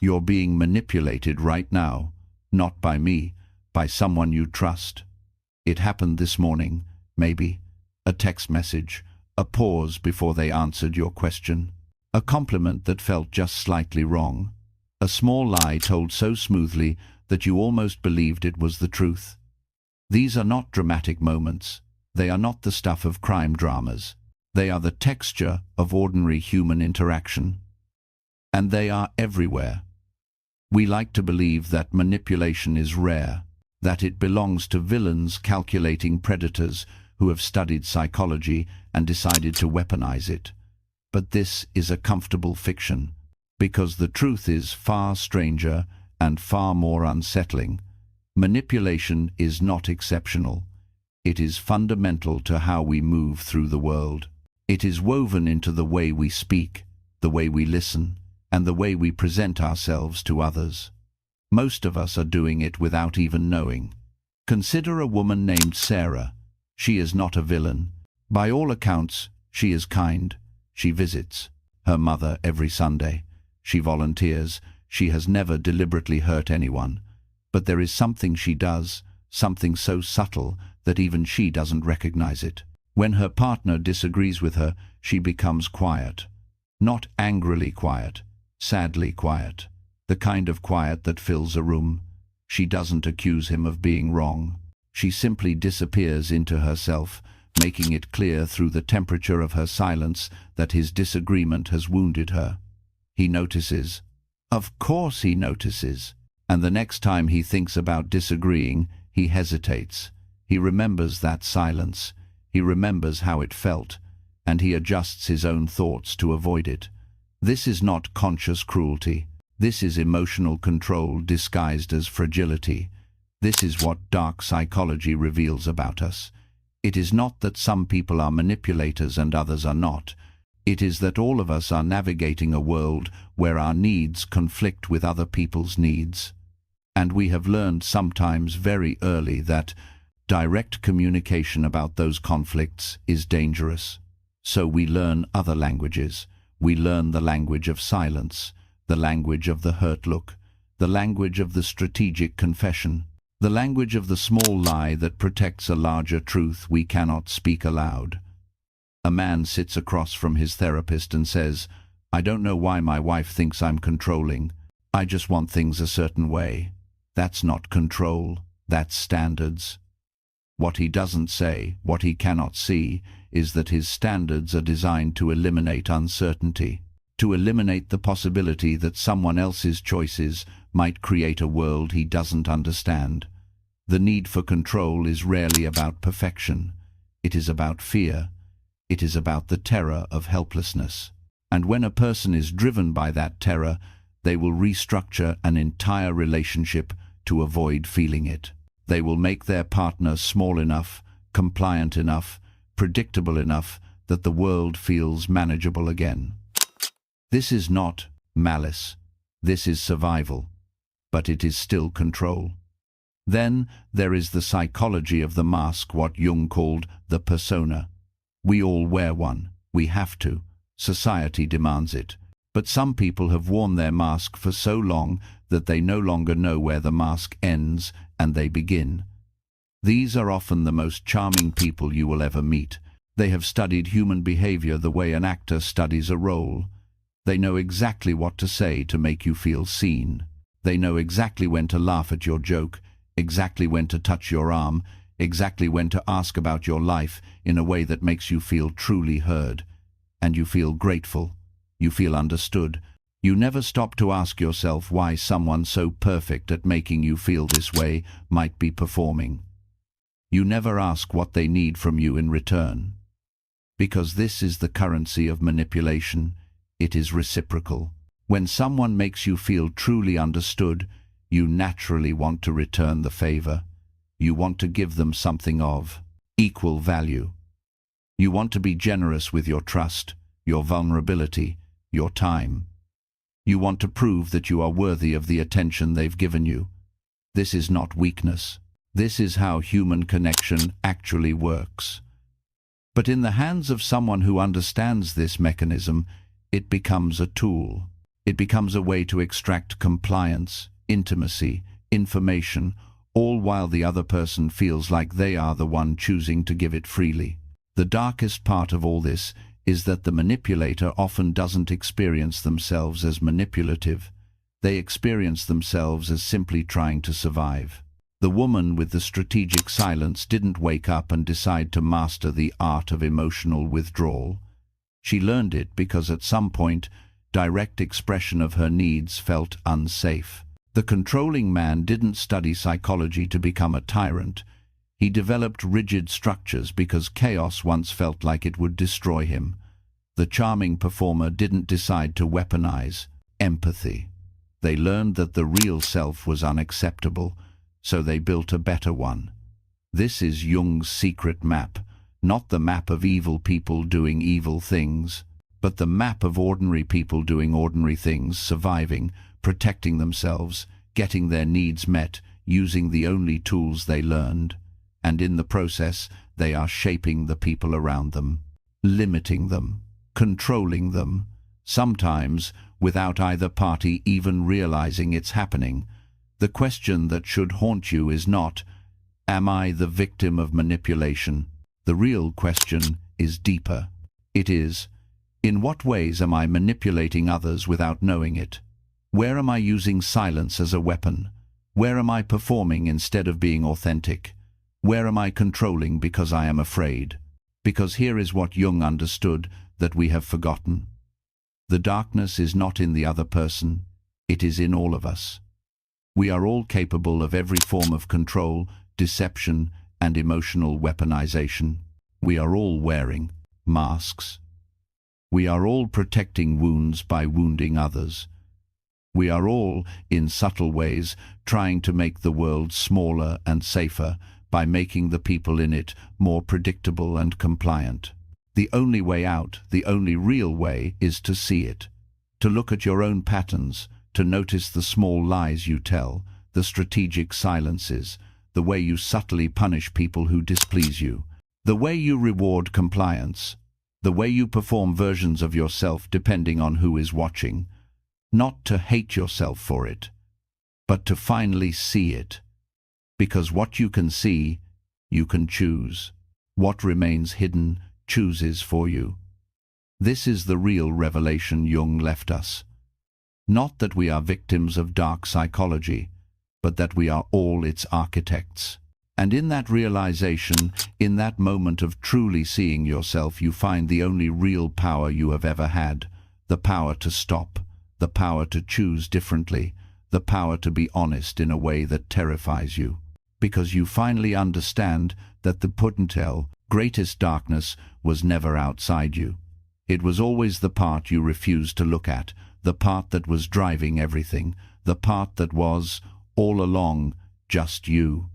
You're being manipulated right now, not by me, by someone you trust. It happened this morning, maybe. A text message, a pause before they answered your question. A compliment that felt just slightly wrong. A small lie told so smoothly that you almost believed it was the truth. These are not dramatic moments. They are not the stuff of crime dramas. They are the texture of ordinary human interaction. And they are everywhere. We like to believe that manipulation is rare, that it belongs to villains, calculating predators who have studied psychology and decided to weaponize it. But this is a comfortable fiction, because the truth is far stranger and far more unsettling. Manipulation is not exceptional. It is fundamental to how we move through the world. It is woven into the way we speak, the way we listen, and the way we present ourselves to others. Most of us are doing it without even knowing. Consider a woman named Sarah. She is not a villain. By all accounts, she is kind. She visits her mother every Sunday. She volunteers. She has never deliberately hurt anyone. But there is something she does, something so subtle that even she doesn't recognize it. When her partner disagrees with her, she becomes quiet. Not angrily quiet, sadly quiet. The kind of quiet that fills a room. She doesn't accuse him of being wrong. She simply disappears into herself, making it clear through the temperature of her silence that his disagreement has wounded her. He notices. Of course he notices. And the next time he thinks about disagreeing, he hesitates. He remembers that silence. He remembers how it felt, and he adjusts his own thoughts to avoid it. This is not conscious cruelty. This is emotional control disguised as fragility. This is what dark psychology reveals about us. It is not that some people are manipulators and others are not. It is that all of us are navigating a world where our needs conflict with other people's needs. And we have learned sometimes very early that direct communication about those conflicts is dangerous. So we learn other languages. We learn the language of silence, the language of the hurt look, the language of the strategic confession, the language of the small lie that protects a larger truth we cannot speak aloud. A man sits across from his therapist and says, "I don't know why my wife thinks I'm controlling. I just want things a certain way." That's not control, that's standards. What he doesn't say, what he cannot see, is that his standards are designed to eliminate uncertainty, to eliminate the possibility that someone else's choices might create a world he doesn't understand. The need for control is rarely about perfection. It is about fear. It is about the terror of helplessness. And when a person is driven by that terror, they will restructure an entire relationship to avoid feeling it. They will make their partner small enough, compliant enough, predictable enough that the world feels manageable again. This is not malice. This is survival. But it is still control. Then there is the psychology of the mask, what Jung called the persona. We all wear one. We have to. Society demands it. But some people have worn their mask for so long that they no longer know where the mask ends and they begin. These are often the most charming people you will ever meet. They have studied human behavior the way an actor studies a role. They know exactly what to say to make you feel seen. They know exactly when to laugh at your joke, exactly when to touch your arm, exactly when to ask about your life in a way that makes you feel truly heard. And you feel grateful. You feel understood. You never stop to ask yourself why someone so perfect at making you feel this way might be performing. You never ask what they need from you in return. Because this is the currency of manipulation. It is reciprocal. When someone makes you feel truly understood, you naturally want to return the favor. You want to give them something of equal value. You want to be generous with your trust, your vulnerability, your time. You want to prove that you are worthy of the attention they've given you. This is not weakness. This is how human connection actually works. But in the hands of someone who understands this mechanism, it becomes a tool. It becomes a way to extract compliance, intimacy, information, all while the other person feels like they are the one choosing to give it freely. The darkest part of all this is that the manipulator often doesn't experience themselves as manipulative. They experience themselves as simply trying to survive. The woman with the strategic silence didn't wake up and decide to master the art of emotional withdrawal. She learned it because at some point, direct expression of her needs felt unsafe. The controlling man didn't study psychology to become a tyrant. He developed rigid structures because chaos once felt like it would destroy him. The charming performer didn't decide to weaponize empathy. They learned that the real self was unacceptable, so they built a better one. This is Jung's secret map, not the map of evil people doing evil things, but the map of ordinary people doing ordinary things, surviving, protecting themselves, getting their needs met, using the only tools they learned. And in the process, they are shaping the people around them, limiting them, controlling them, sometimes without either party even realizing it's happening. The question that should haunt you is not, am I the victim of manipulation? The real question is deeper. It is, in what ways am I manipulating others without knowing it? Where am I using silence as a weapon? Where am I performing instead of being authentic? Where am I controlling because I am afraid? Because here is what Jung understood that we have forgotten. The darkness is not in the other person, it is in all of us. We are all capable of every form of control, deception, and emotional weaponization. We are all wearing masks. We are all protecting wounds by wounding others. We are all, in subtle ways, trying to make the world smaller and safer by making the people in it more predictable and compliant. The only way out, the only real way, is to see it, to look at your own patterns, to notice the small lies you tell, the strategic silences, the way you subtly punish people who displease you, the way you reward compliance, the way you perform versions of yourself depending on who is watching, not to hate yourself for it, but to finally see it. Because what you can see, you can choose. What remains hidden chooses for you. This is the real revelation Jung left us. Not that we are victims of dark psychology, but that we are all its architects. And in that realization, in that moment of truly seeing yourself, you find the only real power you have ever had, the power to stop, the power to choose differently, the power to be honest in a way that terrifies you. Because you finally understand that the potential, greatest darkness was never outside you. It was always the part you refused to look at, the part that was driving everything, the part that was, all along, just you.